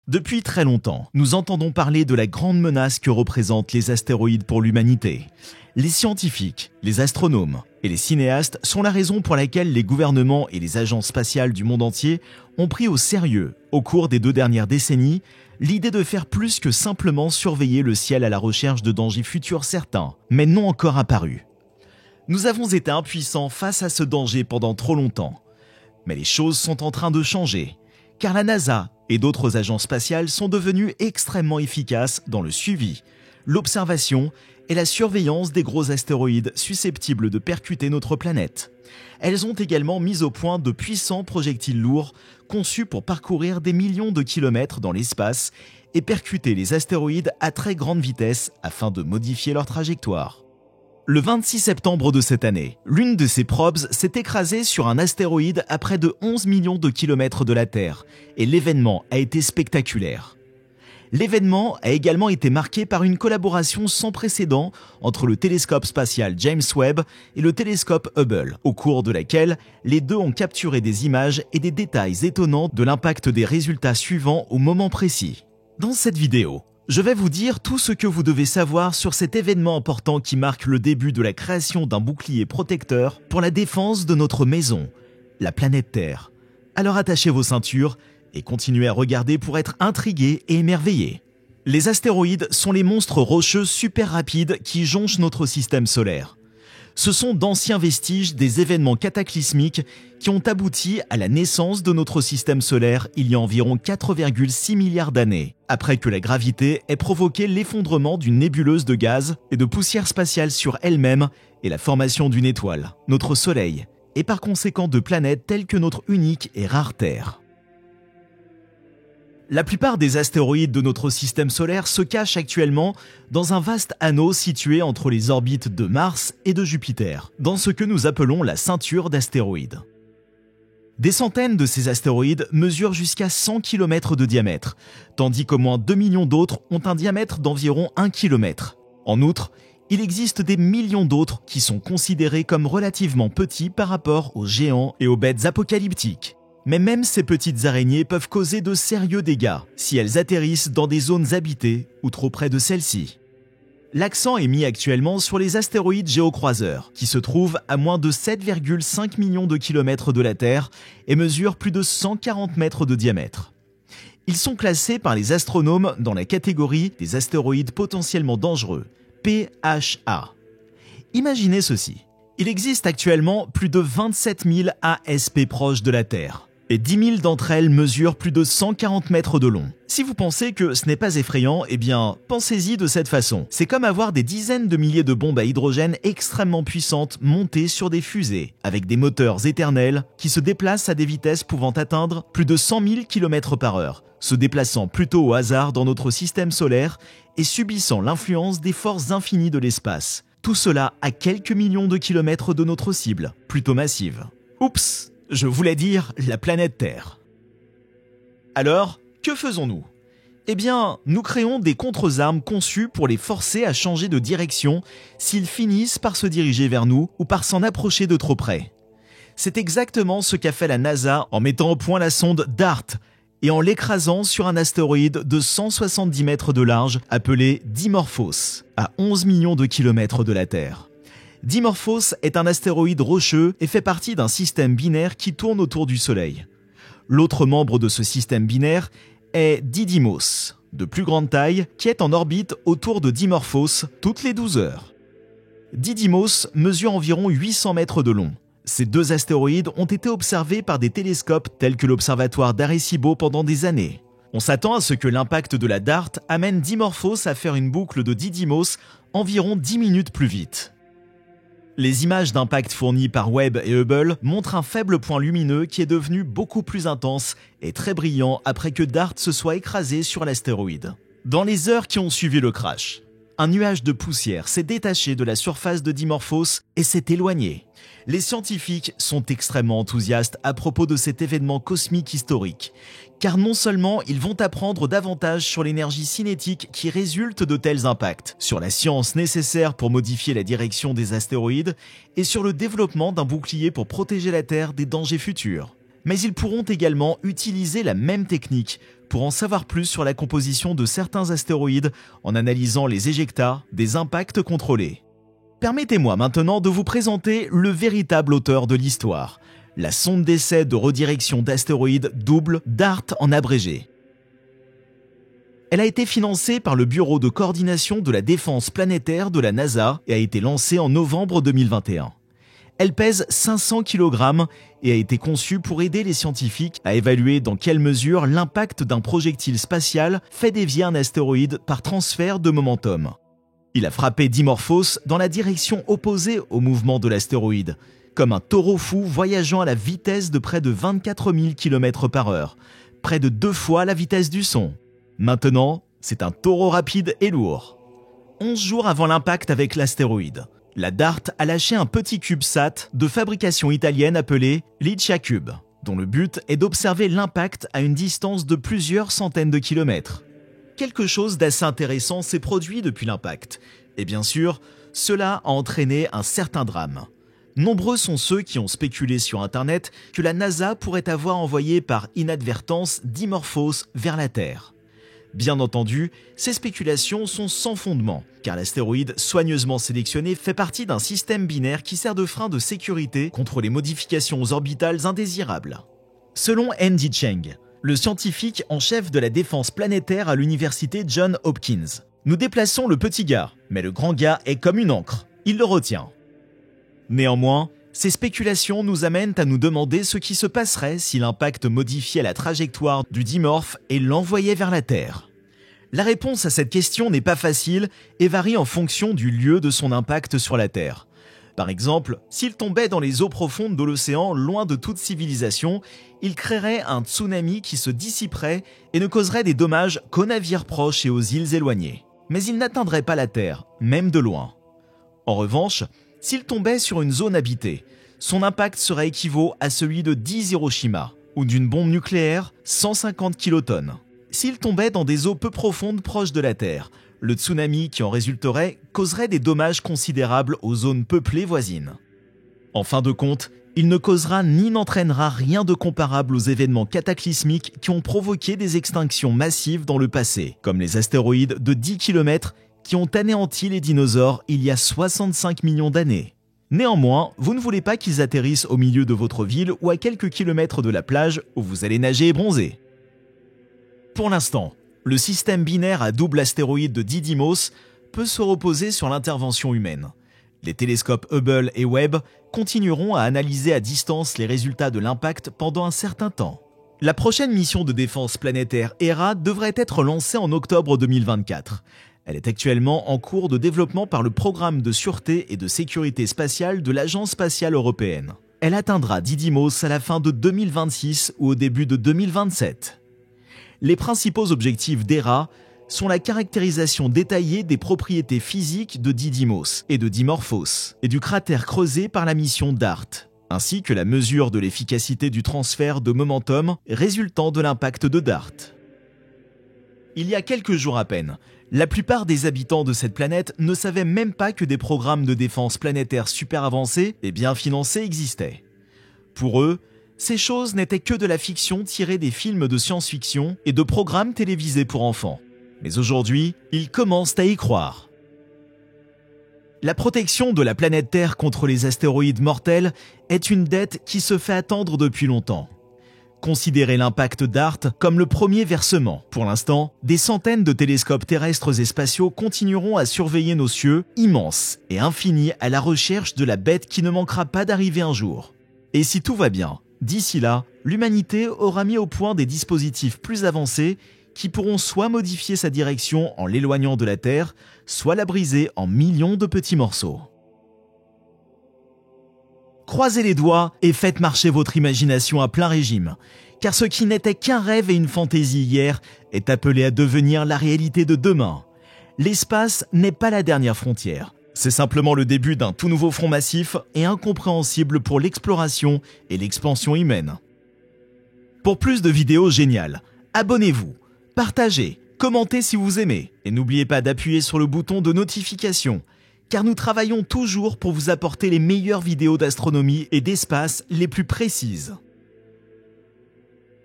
Depuis très longtemps, nous entendons parler de la grande menace que représentent les astéroïdes pour l'humanité. Les scientifiques, les astronomes et les cinéastes sont la raison pour laquelle les gouvernements et les agences spatiales du monde entier ont pris au sérieux, au cours des 2 dernières décennies, l'idée de faire plus que simplement surveiller le ciel à la recherche de dangers futurs certains, mais non encore apparus. Nous avons été impuissants face à ce danger pendant trop longtemps. Mais les choses sont en train de changer, car la NASA et d'autres agences spatiales sont devenues extrêmement efficaces dans le suivi, l'observation et la surveillance des gros astéroïdes susceptibles de percuter notre planète. Elles ont également mis au point de puissants projectiles lourds conçus pour parcourir des millions de kilomètres dans l'espace et percuter les astéroïdes à très grande vitesse afin de modifier leur trajectoire. Le 26 septembre de cette année, l'une de ces probes s'est écrasée sur un astéroïde à près de 11 millions de kilomètres de la Terre, et l'événement a été spectaculaire. L'événement a également été marqué par une collaboration sans précédent entre le télescope spatial James Webb et le télescope Hubble, au cours de laquelle les deux ont capturé des images et des détails étonnants de l'impact des résultats suivants au moment précis. Dans cette vidéo, je vais vous dire tout ce que vous devez savoir sur cet événement important qui marque le début de la création d'un bouclier protecteur pour la défense de notre maison, la planète Terre. Alors attachez vos ceintures et continuez à regarder pour être intrigués et émerveillés. Les astéroïdes sont les monstres rocheux super rapides qui jonchent notre système solaire. Ce sont d'anciens vestiges des événements cataclysmiques qui ont abouti à la naissance de notre système solaire il y a environ 4,6 milliards d'années, après que la gravité ait provoqué l'effondrement d'une nébuleuse de gaz et de poussière spatiale sur elle-même et la formation d'une étoile, notre Soleil, et par conséquent de planètes telles que notre unique et rare Terre. La plupart des astéroïdes de notre système solaire se cachent actuellement dans un vaste anneau situé entre les orbites de Mars et de Jupiter, dans ce que nous appelons la ceinture d'astéroïdes. Des centaines de ces astéroïdes mesurent jusqu'à 100 km de diamètre, tandis qu'au moins 2 millions d'autres ont un diamètre d'environ 1 km. En outre, il existe des millions d'autres qui sont considérés comme relativement petits par rapport aux géants et aux bêtes apocalyptiques. Mais même ces petites araignées peuvent causer de sérieux dégâts si elles atterrissent dans des zones habitées ou trop près de celles-ci. L'accent est mis actuellement sur les astéroïdes géocroiseurs, qui se trouvent à moins de 7,5 millions de kilomètres de la Terre et mesurent plus de 140 mètres de diamètre. Ils sont classés par les astronomes dans la catégorie des astéroïdes potentiellement dangereux, PHA. Imaginez ceci. Il existe actuellement plus de 27 000 ASP proches de la Terre. Et 10 000 d'entre elles mesurent plus de 140 mètres de long. Si vous pensez que ce n'est pas effrayant, eh bien, pensez-y de cette façon. C'est comme avoir des dizaines de milliers de bombes à hydrogène extrêmement puissantes montées sur des fusées, avec des moteurs éternels qui se déplacent à des vitesses pouvant atteindre plus de 100 000 km/h, se déplaçant plutôt au hasard dans notre système solaire et subissant l'influence des forces infinies de l'espace. Tout cela à quelques millions de kilomètres de notre cible, plutôt massive. Oups! Je voulais dire la planète Terre. Alors, que faisons-nous ? Eh bien, nous créons des contre-armes conçues pour les forcer à changer de direction s'ils finissent par se diriger vers nous ou par s'en approcher de trop près. C'est exactement ce qu'a fait la NASA en mettant au point la sonde DART et en l'écrasant sur un astéroïde de 170 mètres de large appelé Dimorphos, à 11 millions de kilomètres de la Terre. Dimorphos est un astéroïde rocheux et fait partie d'un système binaire qui tourne autour du Soleil. L'autre membre de ce système binaire est Didymos, de plus grande taille, qui est en orbite autour de Dimorphos toutes les 12 heures. Didymos mesure environ 800 mètres de long. Ces deux astéroïdes ont été observés par des télescopes tels que l'observatoire d'Arecibo pendant des années. On s'attend à ce que l'impact de la DART amène Dimorphos à faire une boucle de Didymos environ 10 minutes plus vite. Les images d'impact fournies par Webb et Hubble montrent un faible point lumineux qui est devenu beaucoup plus intense et très brillant après que DART se soit écrasé sur l'astéroïde. Dans les heures qui ont suivi le crash, un nuage de poussière s'est détaché de la surface de Dimorphos et s'est éloigné. Les scientifiques sont extrêmement enthousiastes à propos de cet événement cosmique historique, car non seulement ils vont apprendre davantage sur l'énergie cinétique qui résulte de tels impacts, sur la science nécessaire pour modifier la direction des astéroïdes et sur le développement d'un bouclier pour protéger la Terre des dangers futurs. Mais ils pourront également utiliser la même technique pour en savoir plus sur la composition de certains astéroïdes en analysant les éjectats des impacts contrôlés. Permettez-moi maintenant de vous présenter le véritable auteur de l'histoire, la sonde d'essai de redirection d'astéroïdes double DART en abrégé. Elle a été financée par le Bureau de coordination de la défense planétaire de la NASA et a été lancée en novembre 2021. Elle pèse 500 kg et a été conçue pour aider les scientifiques à évaluer dans quelle mesure l'impact d'un projectile spatial fait dévier un astéroïde par transfert de momentum. Il a frappé Dimorphos dans la direction opposée au mouvement de l'astéroïde, comme un taureau fou voyageant à la vitesse de près de 24 000 km/h, près de 2 fois la vitesse du son. Maintenant, c'est un taureau rapide et lourd. 11 jours avant l'impact avec l'astéroïde, la DART a lâché un petit CubeSat de fabrication italienne appelé LiCiaCube, dont le but est d'observer l'impact à une distance de plusieurs centaines de kilomètres. Quelque chose d'assez intéressant s'est produit depuis l'impact, et bien sûr, cela a entraîné un certain drame. Nombreux sont ceux qui ont spéculé sur Internet que la NASA pourrait avoir envoyé par inadvertance Dimorphos vers la Terre. Bien entendu, ces spéculations sont sans fondement, car l'astéroïde soigneusement sélectionné fait partie d'un système binaire qui sert de frein de sécurité contre les modifications orbitales indésirables. Selon Andy Cheng, le scientifique en chef de la défense planétaire à l'université Johns Hopkins, nous déplaçons le petit gars, mais le grand gars est comme une encre, il le retient. Néanmoins, ces spéculations nous amènent à nous demander ce qui se passerait si l'impact modifiait la trajectoire du dimorphe et l'envoyait vers la Terre. La réponse à cette question n'est pas facile et varie en fonction du lieu de son impact sur la Terre. Par exemple, s'il tombait dans les eaux profondes de l'océan, loin de toute civilisation, il créerait un tsunami qui se dissiperait et ne causerait des dommages qu'aux navires proches et aux îles éloignées. Mais il n'atteindrait pas la Terre, même de loin. En revanche, s'il tombait sur une zone habitée, son impact serait équivalent à celui de 10 Hiroshima ou d'une bombe nucléaire 150 kilotonnes. S'il tombait dans des eaux peu profondes proches de la Terre, le tsunami qui en résulterait causerait des dommages considérables aux zones peuplées voisines. En fin de compte, il ne causera ni n'entraînera rien de comparable aux événements cataclysmiques qui ont provoqué des extinctions massives dans le passé, comme les astéroïdes de 10 km qui ont anéanti les dinosaures il y a 65 millions d'années. Néanmoins, vous ne voulez pas qu'ils atterrissent au milieu de votre ville ou à quelques kilomètres de la plage où vous allez nager et bronzer. Pour l'instant, le système binaire à double astéroïde de Didymos peut se reposer sur l'intervention humaine. Les télescopes Hubble et Webb continueront à analyser à distance les résultats de l'impact pendant un certain temps. La prochaine mission de défense planétaire Hera devrait être lancée en octobre 2024. Elle est actuellement en cours de développement par le Programme de sûreté et de sécurité spatiale de l'Agence spatiale européenne. Elle atteindra Didymos à la fin de 2026 ou au début de 2027. Les principaux objectifs d'Hera sont la caractérisation détaillée des propriétés physiques de Didymos et de Dimorphos et du cratère creusé par la mission DART, ainsi que la mesure de l'efficacité du transfert de momentum résultant de l'impact de DART. Il y a quelques jours à peine, la plupart des habitants de cette planète ne savaient même pas que des programmes de défense planétaire super avancés et bien financés existaient. Pour eux, ces choses n'étaient que de la fiction tirée des films de science-fiction et de programmes télévisés pour enfants. Mais aujourd'hui, ils commencent à y croire. La protection de la planète Terre contre les astéroïdes mortels est une dette qui se fait attendre depuis longtemps. Considérez l'impact DART comme le premier versement. Pour l'instant, des centaines de télescopes terrestres et spatiaux continueront à surveiller nos cieux immenses et infinis à la recherche de la bête qui ne manquera pas d'arriver un jour. Et si tout va bien, d'ici là, l'humanité aura mis au point des dispositifs plus avancés qui pourront soit modifier sa direction en l'éloignant de la Terre, soit la briser en millions de petits morceaux. Croisez les doigts et faites marcher votre imagination à plein régime, car ce qui n'était qu'un rêve et une fantaisie hier est appelé à devenir la réalité de demain. L'espace n'est pas la dernière frontière, c'est simplement le début d'un tout nouveau front massif et incompréhensible pour l'exploration et l'expansion humaine. Pour plus de vidéos géniales, abonnez-vous, partagez, commentez si vous aimez et n'oubliez pas d'appuyer sur le bouton de notification, car nous travaillons toujours pour vous apporter les meilleures vidéos d'astronomie et d'espace les plus précises.